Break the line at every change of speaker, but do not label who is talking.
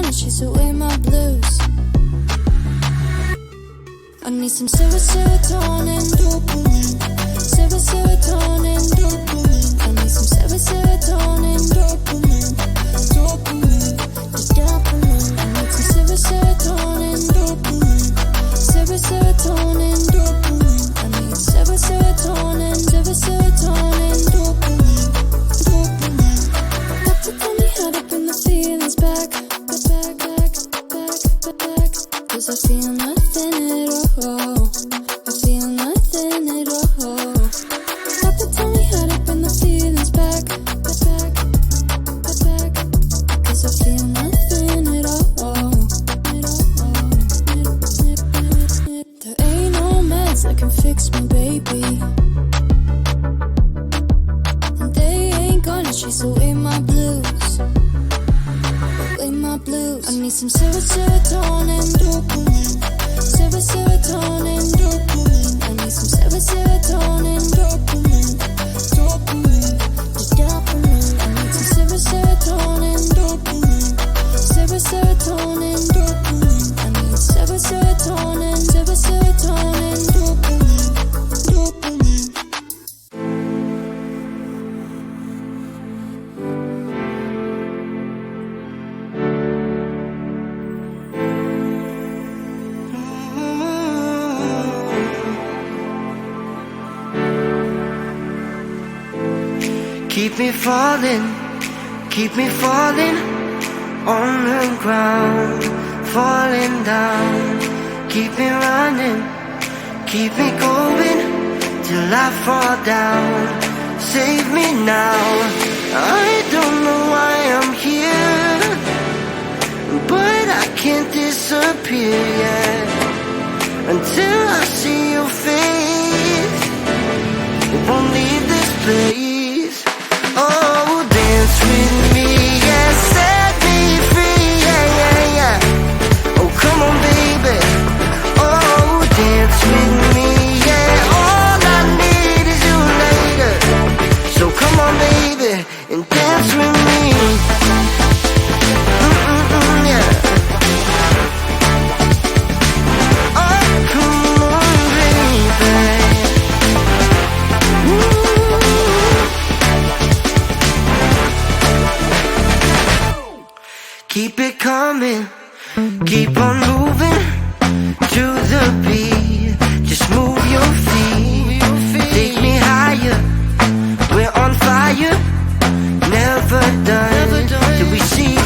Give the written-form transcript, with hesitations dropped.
gonna chase away my blues. I need some serotonin, dopamine. Serotonin, dopamine. I need some serotonin, dopamine. Dopamine, the dopamine. I need some serotonin, dopamine. Serotonin, dopamine. I need serotonin, dopamine. Dopamine. Doctor told me how to bring the feelings back. Cause I feel nothing at all. I feel nothing at all. Doctor told me how to bring the feelings back. Cause I feel nothing at all. There ain't no meds that can fix me, baby. And they ain't gonna chase away my blues. Away my blues. I need some serotonin, dopamine. Serotonin, dopamine. I need some serotonin, dopamine. Dopamine, the dopamine. I need some serotonin, dopamine. Serotonin, dopamine. I need serotonin, dopamine. Dopamine.
Keep me falling on the ground, falling down. Keep me running, keep me going till I fall down. Save me now, I don't know why I'm here, but I can't disappear yet until I see your face. It won't leave this place. Oh, dance with me, yeah, set me free, yeah, yeah, yeah. Oh, come on, baby. Oh, dance with me, yeah. All I need is you later. So come on, baby, and dance with me. Yeah. Oh, come on, baby. Keep it coming, keep on moving to the beat. Just move your feet, take me higher. We're on fire, never done till we see